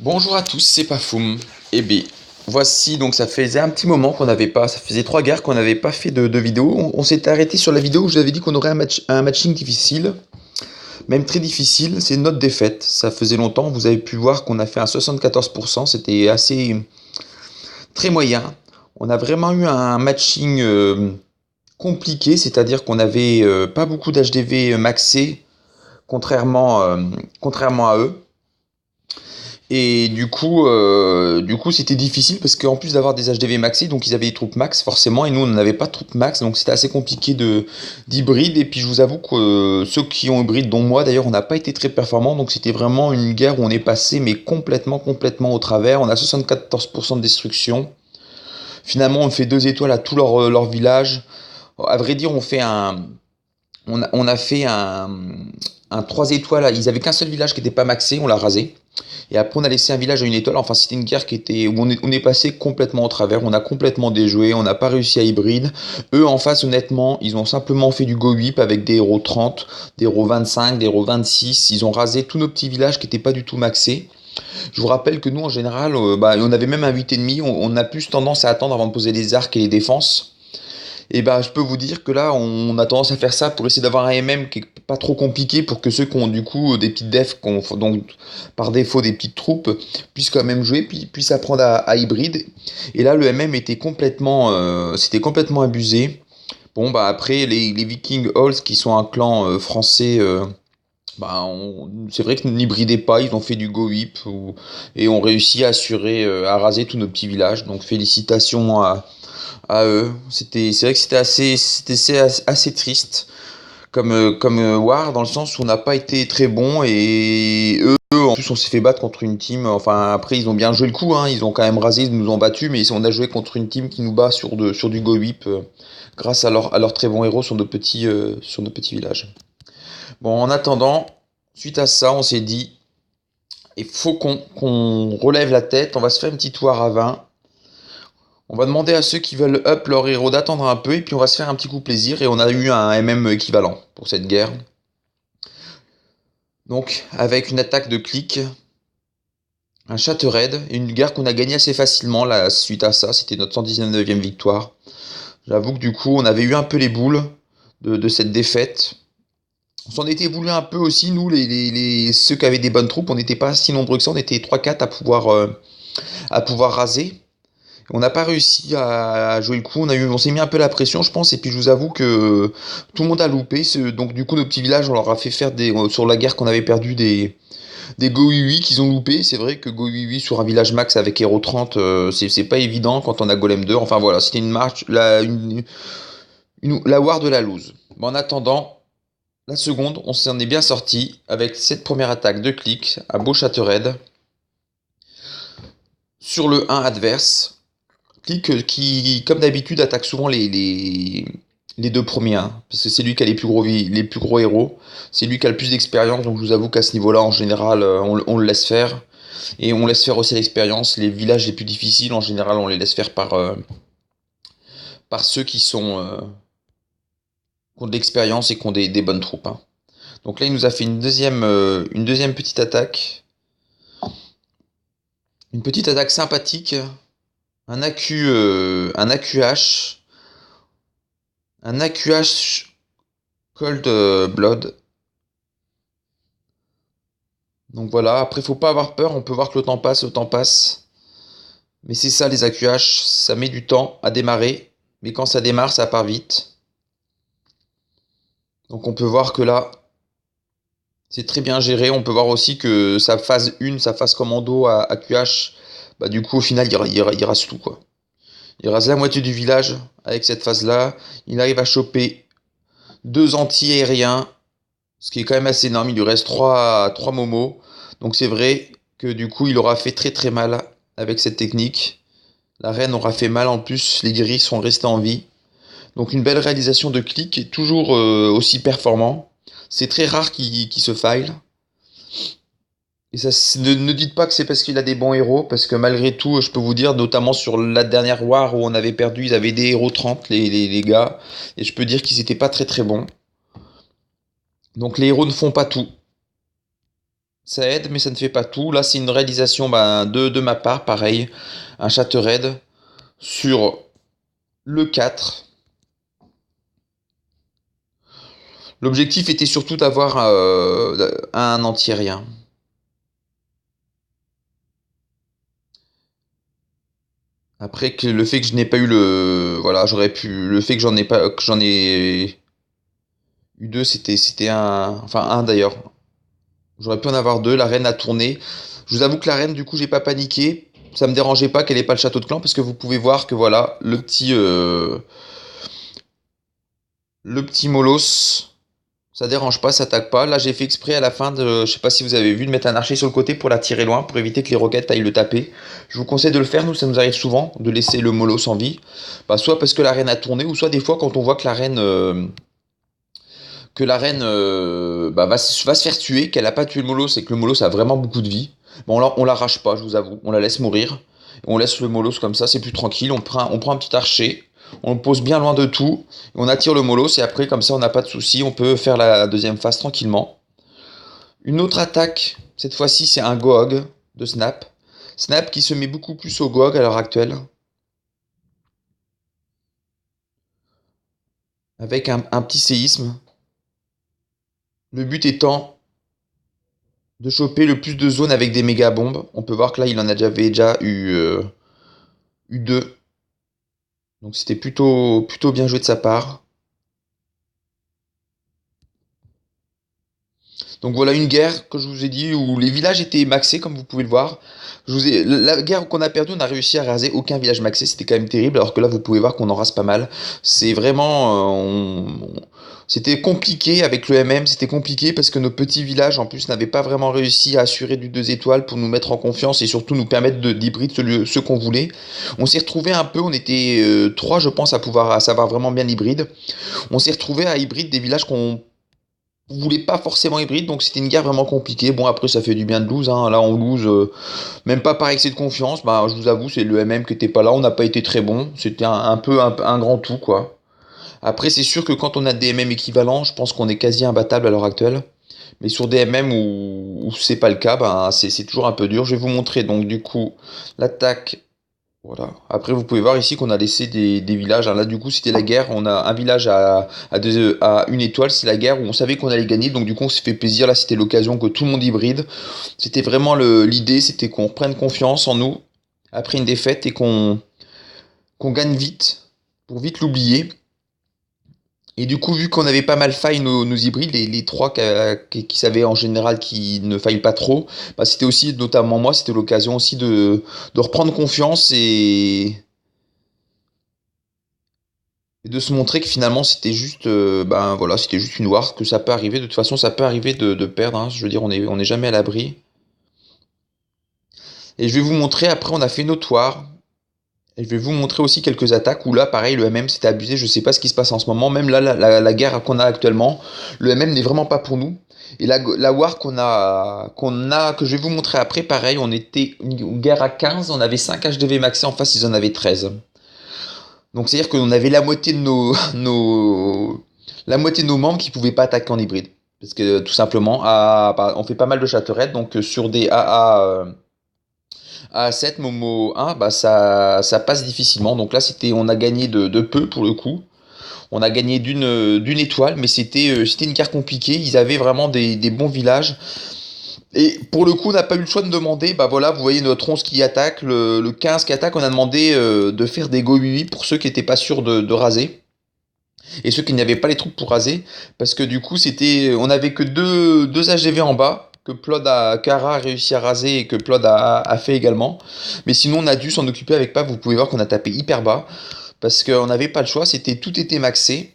Bonjour à tous, c'est Pafoum. Eh bien, voici, donc ça faisait un petit moment qu'on n'avait pas, ça faisait 3 guerres qu'on n'avait pas fait de vidéo. On s'était arrêté sur la vidéo où je vous avais dit qu'on aurait un matching difficile, même très difficile, c'est notre défaite. Ça faisait longtemps, vous avez pu voir qu'on a fait un 74%, c'était assez très moyen. On a vraiment eu un matching compliqué, c'est-à-dire qu'on avait pas beaucoup d'HDV maxé, contrairement, contrairement à eux. Et du coup, c'était difficile parce qu'en plus d'avoir des HDV maxi, donc ils avaient des troupes max forcément, et nous on n'avait pas de troupes max, donc c'était assez compliqué d'hybride. Et puis je vous avoue que ceux qui ont hybride, dont moi d'ailleurs, on n'a pas été très performants, donc c'était vraiment une guerre où on est passé mais complètement au travers. On a 74% de destruction. Finalement, on fait 2 étoiles à tout leur village. À vrai dire, on a fait un 3 étoiles. Ils avaient qu'un seul village qui n'était pas maxé, on l'a rasé. Et après, on a laissé un village à une étoile. Enfin, c'était une guerre où on est passé complètement au travers. On a complètement déjoué. On n'a pas réussi à hybride. Eux, en face, honnêtement, ils ont simplement fait du go whip avec des héros 30, des héros 25, des héros 26. Ils ont rasé tous nos petits villages qui n'étaient pas du tout maxés. Je vous rappelle que nous, en général, on avait même un 8,5. On a plus tendance à attendre avant de poser les arcs et les défenses. Et bah, je peux vous dire que là, on a tendance à faire ça pour essayer d'avoir un MM qui est pas trop compliqué pour que ceux qui ont du coup des petites defs, donc par défaut des petites troupes, puissent quand même jouer, puis puissent apprendre à hybride. Et là, le MM c'était complètement abusé. Bon, bah après, les Viking Halls, qui sont un clan français, c'est vrai qu'ils n'hybridaient pas, ils ont fait du go whip et ont réussi à assurer, à raser tous nos petits villages. Donc félicitations à eux. C'est vrai que c'était assez triste comme War, dans le sens où on n'a pas été très bon, et eux, en plus, on s'est fait battre contre une team. Enfin, après, ils ont bien joué le coup, hein, ils ont quand même rasé, ils nous ont battus, mais on a joué contre une team qui nous bat sur du go whip, grâce à leurs très bons héros sur nos petits villages. Bon, en attendant, suite à ça, on s'est dit, il faut qu'on relève la tête, on va se faire une petite War à 20. On va demander à ceux qui veulent up leur héros d'attendre un peu, et puis on va se faire un petit coup plaisir, et on a eu un MM équivalent pour cette guerre. Donc avec une attaque de clic, un Shattered, et une guerre qu'on a gagnée assez facilement là, suite à ça, c'était notre 119e victoire. J'avoue que du coup on avait eu un peu les boules de cette défaite. On s'en était voulu un peu aussi, nous, ceux qui avaient des bonnes troupes, on n'était pas si nombreux que ça, on était 3-4 à pouvoir raser. On n'a pas réussi à jouer le coup, on s'est mis un peu la pression, je pense, et puis je vous avoue que tout le monde a loupé. Donc du coup, nos petits villages, on leur a fait faire sur la guerre qu'on avait perdu des Go 8 qu'ils ont loupé. C'est vrai que Go 8 sur un village max avec Hero 30, c'est pas évident quand on a Golem 2. Enfin voilà, c'était une marche, la war de la lose. Mais en attendant, la seconde, on s'en est bien sorti avec cette première attaque de clic à beau Shattered sur le 1 adverse. Click qui, comme d'habitude, attaque souvent les deux premiers, hein, parce que c'est lui qui a les plus gros héros. C'est lui qui a le plus d'expérience, donc je vous avoue qu'à ce niveau-là, en général, on le laisse faire. Et on laisse faire aussi l'expérience. Les villages les plus difficiles, en général, on les laisse faire par ceux qui ont de l'expérience et qui ont des bonnes troupes, hein. Donc là, il nous a fait une deuxième petite attaque. Une petite attaque sympathique. Un AQH. Un AQH Cold Blood. Donc voilà, après faut pas avoir peur, on peut voir que le temps passe. Mais c'est ça les AQH, ça met du temps à démarrer, mais quand ça démarre, ça part vite. Donc on peut voir que là, c'est très bien géré. On peut voir aussi que sa phase 1, sa phase commando à AQH, bah du coup au final il rase tout quoi. Il rase la moitié du village avec cette phase là. Il arrive à choper 2 anti-aériens, ce qui est quand même assez énorme. Il lui reste 3 momos. Donc c'est vrai que du coup, il aura fait très très mal avec cette technique. La reine aura fait mal en plus, les guerriers sont restés en vie. Donc une belle réalisation de clic, et toujours aussi performant. C'est très rare qu'il se faille. Et ça, ne dites pas que c'est parce qu'il a des bons héros, parce que malgré tout, je peux vous dire, notamment sur la dernière War où on avait perdu, ils avaient des héros 30, les gars. Et je peux dire qu'ils étaient pas très très bons. Donc les héros ne font pas tout. Ça aide, mais ça ne fait pas tout. Là, c'est une réalisation de ma part, pareil. Un Chattered sur le 4. L'objectif était surtout d'avoir un anti-aérien. Après que le fait que je n'ai pas eu le, voilà, j'aurais pu, le fait que j'en ai pas, que j'en ai eu deux, c'était enfin un d'ailleurs. J'aurais pu en avoir deux. La reine a tourné. Je vous avoue que la reine, du coup, j'ai pas paniqué. Ça me dérangeait pas qu'elle ait pas le château de clan parce que vous pouvez voir que voilà, le petit Molos, ça dérange pas, ça attaque pas. Là, j'ai fait exprès à la fin je sais pas si vous avez vu, de mettre un archer sur le côté pour la tirer loin, pour éviter que les roquettes aillent le taper. Je vous conseille de le faire, nous, ça nous arrive souvent, de laisser le Molos en vie. Bah, soit parce que la reine a tourné, ou soit des fois quand on voit que la reine va se faire tuer, qu'elle a pas tué le Molos et que le Molos a vraiment beaucoup de vie. Bon, on l'arrache pas, je vous avoue, on la laisse mourir. On laisse le Molos comme ça, c'est plus tranquille. On prend un petit archer, on le pose bien loin de tout, on attire le Molos et après, comme ça, on n'a pas de souci, on peut faire la deuxième phase tranquillement. Une autre attaque, cette fois-ci, c'est un Goog de Snap. Snap qui se met beaucoup plus au Goog à l'heure actuelle, avec un petit séisme. Le but étant de choper le plus de zones avec des méga bombes. On peut voir que là, il en a déjà eu deux. Donc c'était plutôt bien joué de sa part. Donc voilà une guerre que je vous ai dit où les villages étaient maxés comme vous pouvez le voir. La guerre qu'on a perdue, on a réussi à raser aucun village maxé, c'était quand même terrible. Alors que là vous pouvez voir qu'on en rase pas mal. C'est vraiment, c'était compliqué avec le MM, c'était compliqué parce que nos petits villages en plus n'avaient pas vraiment réussi à assurer du 2 étoiles pour nous mettre en confiance et surtout nous permettre d'hybride ce qu'on voulait. On s'est retrouvé un peu, on était trois je pense à savoir vraiment bien hybride. On s'est retrouvé à hybride des villages qu'on voulait pas forcément hybride, donc c'était une guerre vraiment compliquée. Bon, après, ça fait du bien de lose, hein. Là, on lose, même pas par excès de confiance. Bah, je vous avoue, c'est le MM qui était pas là, on n'a pas été très bon. C'était un peu un grand tout, quoi. Après, c'est sûr que quand on a des MM équivalents, je pense qu'on est quasi imbattable à l'heure actuelle. Mais sur des MM où c'est pas le cas, bah, c'est toujours un peu dur. Je vais vous montrer donc du coup l'attaque. Voilà. Après, vous pouvez voir ici qu'on a laissé des villages. Alors là, du coup, c'était la guerre. On a un village à une étoile. C'est la guerre où on savait qu'on allait gagner. Donc, du coup, on s'est fait plaisir. Là, c'était l'occasion que tout le monde hybride. C'était vraiment l'idée. C'était qu'on prenne confiance en nous après une défaite et qu'on gagne vite pour vite l'oublier. Et du coup, vu qu'on avait pas mal failli nos hybrides, les trois qui savaient en général qui ne faillent pas trop, bah, c'était aussi, notamment moi, c'était l'occasion aussi de reprendre confiance et de se montrer que finalement c'était juste, ben voilà, c'était juste une war, que ça peut arriver, de toute façon ça peut arriver de perdre, hein. Je veux dire, on est jamais à l'abri. Et je vais vous montrer, après on a fait notre war, et je vais vous montrer aussi quelques attaques où là, pareil, le MM s'était abusé, je sais pas ce qui se passe en ce moment, même là, la guerre qu'on a actuellement, le MM n'est vraiment pas pour nous. Et la war que je vais vous montrer après, pareil, on était une guerre à 15, on avait 5 HDV maxés, en face ils en avaient 13. Donc c'est-à-dire qu'on avait la moitié de la moitié de nos membres qui pouvaient pas attaquer en hybride. Parce que tout simplement, on fait pas mal de chatterettes, donc sur des AA 7, Momo 1, bah ça passe difficilement. Donc là, on a gagné de peu pour le coup. On a gagné d'une étoile, mais c'était une guerre compliquée. Ils avaient vraiment des bons villages. Et pour le coup, on n'a pas eu le choix de demander, bah voilà, vous voyez notre 11 qui attaque, le 15 qui attaque, on a demandé de faire des go 8 pour ceux qui n'étaient pas sûrs de raser. Et ceux qui n'avaient pas les troupes pour raser, parce que du coup, on avait que deux AGV en bas, que Kara a réussi à raser et que Plod a fait également. Mais sinon, on a dû s'en occuper avec Pav, vous pouvez voir qu'on a tapé hyper bas, parce qu'on n'avait pas le choix, tout était maxé.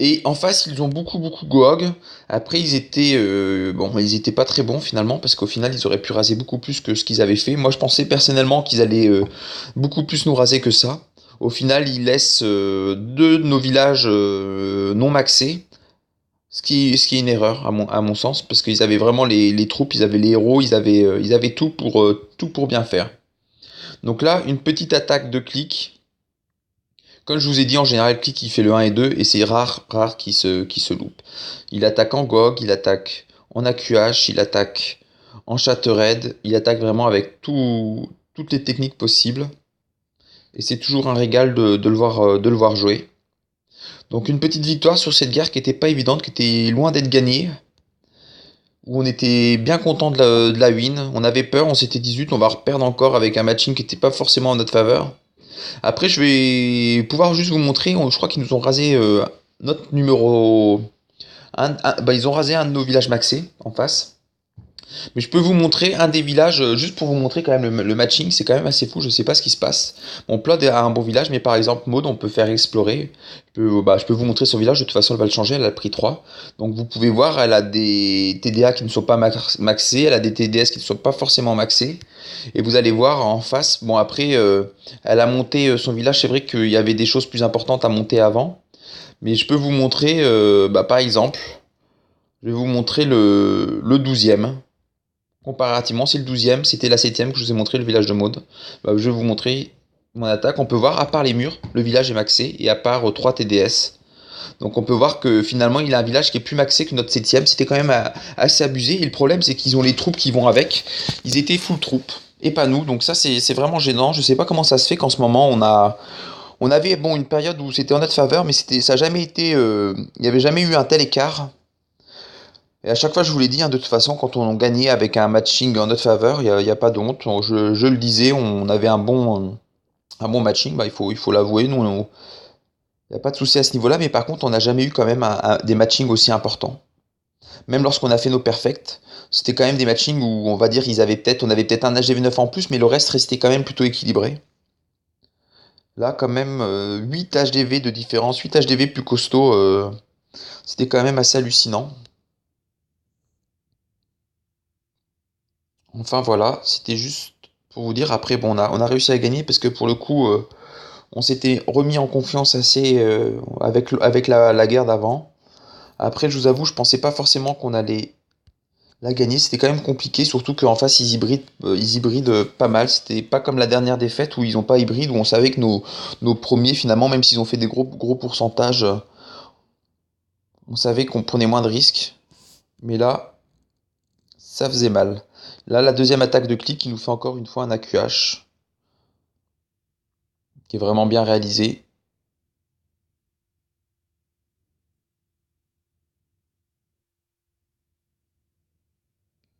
Et en face, ils ont beaucoup Goog. Après, ils étaient pas très bons finalement parce qu'au final, ils auraient pu raser beaucoup plus que ce qu'ils avaient fait. Moi, je pensais personnellement qu'ils allaient beaucoup plus nous raser que ça. Au final, ils laissent deux de nos villages non maxés, ce qui est une erreur à mon sens parce qu'ils avaient vraiment les troupes, ils avaient les héros, ils avaient tout pour bien faire. Donc là, une petite attaque de clic. Comme je vous ai dit, en général, Click il fait le 1 et 2 et c'est rare qu'il se loupe. Il attaque en GOG, il attaque en AQH, il attaque en Shattered, il attaque vraiment avec toutes les techniques possibles. Et c'est toujours un régal de le voir jouer. Donc une petite victoire sur cette guerre qui était pas évidente, qui était loin d'être gagnée. Où on était bien content de la win. On avait peur, on s'était dit zut, on va reperdre encore avec un matching qui n'était pas forcément en notre faveur. Après, je vais pouvoir juste vous montrer, je crois qu'ils nous ont rasé notre numéro... ils ont rasé un de nos villages maxés en face. Mais je peux vous montrer un des villages, juste pour vous montrer quand même le matching, c'est quand même assez fou, je sais pas ce qui se passe. Bon, Plod a un bon village, mais par exemple, Maud, on peut faire explorer. Je peux vous montrer son village, de toute façon, elle va le changer, elle a pris 3. Donc vous pouvez voir, elle a des TDA qui ne sont pas maxés, elle a des TDS qui ne sont pas forcément maxés. Et vous allez voir en face, bon après, elle a monté son village, c'est vrai qu'il y avait des choses plus importantes à monter avant. Mais je peux vous montrer, par exemple, je vais vous montrer le 12e. Comparativement, c'est le 12e, c'était la 7e que je vous ai montré, le village de Maud. Je vais vous montrer mon attaque. On peut voir, à part les murs, le village est maxé, et à part 3 TDS. Donc on peut voir que finalement, il a un village qui est plus maxé que notre 7e. C'était quand même assez abusé. Et le problème, c'est qu'ils ont les troupes qui vont avec. Ils étaient full troupes, et pas nous. Donc ça, c'est vraiment gênant. Je sais pas comment ça se fait qu'en ce moment, on avait une période où c'était en notre faveur, mais ça a jamais été... il n'y avait jamais eu un tel écart. Et à chaque fois, je vous l'ai dit, hein, de toute façon, quand on gagnait avec un matching en notre faveur, il y a pas de honte. Je le disais, on avait un bon matching, il faut l'avouer. Nous, il n'y a pas de souci à ce niveau-là, mais par contre, on n'a jamais eu quand même des matchings aussi importants. Même lorsqu'on a fait nos perfects, c'était quand même des matchings où on va dire on avait peut-être un HDV9 en plus, mais le reste restait quand même plutôt équilibré. Là, quand même, 8 HDV de différence, 8 HDV plus costauds, c'était quand même assez hallucinant. Enfin voilà, c'était juste pour vous dire. Après, bon, on a réussi à gagner parce que pour le coup, on s'était remis en confiance assez avec la guerre d'avant. Après, je vous avoue, je pensais pas forcément qu'on allait la gagner. C'était quand même compliqué, surtout qu'en face, ils hybrident pas mal. C'était pas comme la dernière défaite où ils ont pas hybride, où on savait que nos premiers, finalement, même s'ils ont fait des gros pourcentages, on savait qu'on prenait moins de risques. Mais là, ça faisait mal. Là, la deuxième attaque de clic qui nous fait encore une fois un AQH, qui est vraiment bien réalisé.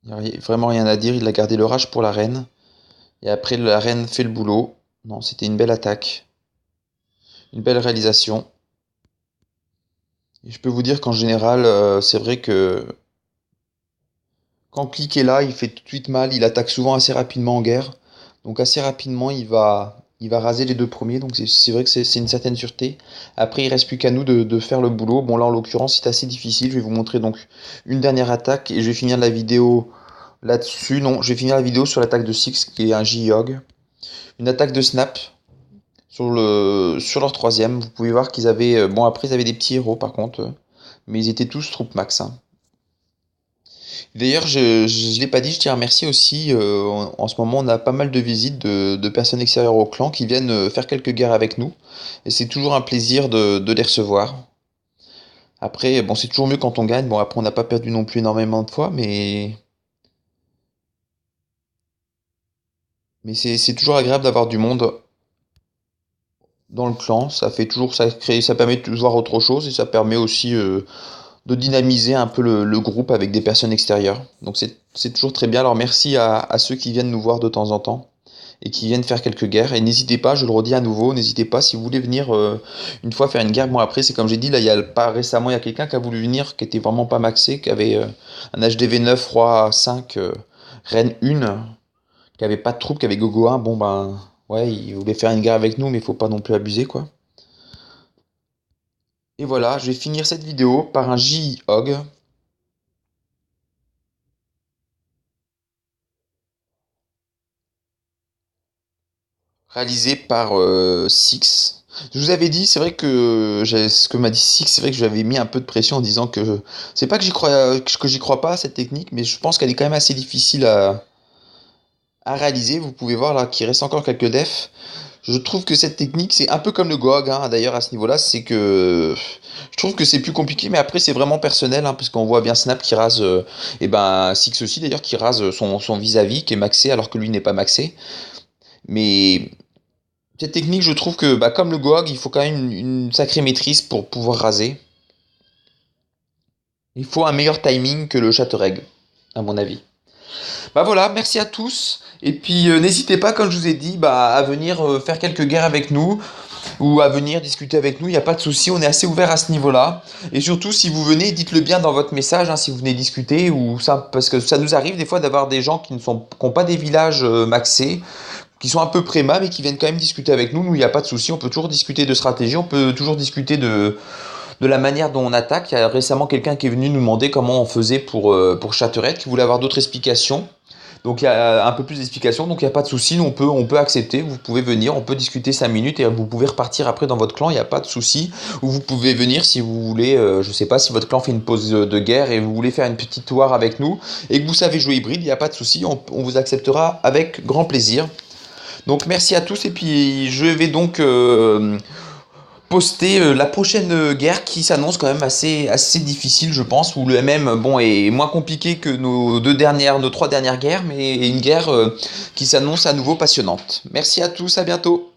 Il n'y a vraiment rien à dire, il a gardé le rage pour la reine. Et après, la reine fait le boulot. Non, c'était une belle attaque. Une belle réalisation. Et je peux vous dire qu'en général, c'est vrai que quand Click est là, il fait tout de suite mal. Il attaque souvent assez rapidement en guerre. Donc assez rapidement, il va raser les deux premiers. Donc c'est vrai que c'est une certaine sûreté. Après, il reste plus qu'à nous de faire le boulot. Bon là, en l'occurrence, c'est assez difficile. Je vais vous montrer donc une dernière attaque et je vais finir la vidéo là-dessus. Non, je vais finir la vidéo sur l'attaque de Six, qui est un J-Hog. Une attaque de Snap sur leur troisième. Vous pouvez voir qu'ils avaient... bon, après, ils avaient des petits héros, par contre. Mais ils étaient tous troupes max, hein. D'ailleurs, je l'ai pas dit, je tiens à remercier aussi. En ce moment, on a pas mal de visites de personnes extérieures au clan qui viennent faire quelques guerres avec nous. Et c'est toujours un plaisir de les recevoir. Après, bon, c'est toujours mieux quand on gagne. Bon, après, on n'a pas perdu non plus énormément de fois, mais c'est toujours agréable d'avoir du monde dans le clan. Ça fait toujours, ça permet de voir autre chose et ça permet aussi de dynamiser un peu le groupe avec des personnes extérieures. Donc c'est toujours très bien. Alors merci à ceux qui viennent nous voir de temps en temps et qui viennent faire quelques guerres. Et n'hésitez pas, je le redis à nouveau, n'hésitez pas si vous voulez venir une fois faire une guerre. Bon après c'est comme j'ai dit, là pas récemment il y a quelqu'un qui a voulu venir, qui était vraiment pas maxé, qui avait un HDV 9, Roi 5, Reine 1, qui avait pas de troupe, qui avait Gogo 1. Bon ben ouais, il voulait faire une guerre avec nous, mais il faut pas non plus abuser quoi. Et voilà, je vais finir cette vidéo par un J-Hog. Réalisé par Six. Je vous avais dit, c'est vrai que ce que m'a dit Six, c'est vrai que j'avais mis un peu de pression en disant que c'est pas que j'y crois pas à cette technique, mais je pense qu'elle est quand même assez difficile à réaliser. Vous pouvez voir là qu'il reste encore quelques defs. Je trouve que cette technique, c'est un peu comme le GOG, hein, d'ailleurs, à ce niveau-là, c'est que je trouve que c'est plus compliqué, mais après, c'est vraiment personnel, hein, parce qu'on voit bien Snap qui rase, et ben Six aussi, d'ailleurs, qui rase son vis-à-vis, qui est maxé, alors que lui n'est pas maxé. Mais cette technique, je trouve que, bah, comme le GOG, il faut quand même une sacrée maîtrise pour pouvoir raser. Il faut un meilleur timing que le Chattereg, à mon avis. Bah voilà, merci à tous. Et puis n'hésitez pas, comme je vous ai dit, bah, à venir faire quelques guerres avec nous ou à venir discuter avec nous. Il n'y a pas de souci, on est assez ouvert à ce niveau-là. Et surtout, si vous venez, dites-le bien dans votre message, hein, si vous venez discuter ou ça, parce que ça nous arrive des fois d'avoir des gens qui n'ont pas des villages maxés, qui sont un peu préma, mais qui viennent quand même discuter avec nous. Nous, il n'y a pas de souci, on peut toujours discuter de stratégie, on peut toujours discuter de la manière dont on attaque. Il y a récemment quelqu'un qui est venu nous demander comment on faisait pour Chattered, qui voulait avoir d'autres explications. Donc il y a un peu plus d'explications, donc il n'y a pas de souci, on peut accepter, vous pouvez venir, on peut discuter 5 minutes et vous pouvez repartir après dans votre clan, il n'y a pas de souci. Ou vous pouvez venir si vous voulez, je sais pas, si votre clan fait une pause de guerre et vous voulez faire une petite war avec nous et que vous savez jouer hybride, il n'y a pas de souci, on vous acceptera avec grand plaisir. Donc merci à tous et puis je vais donc poster la prochaine guerre qui s'annonce quand même assez difficile, je pense, où le MM bon, est moins compliqué que nos 3 dernières guerres, mais une guerre qui s'annonce à nouveau passionnante. Merci à tous, à bientôt.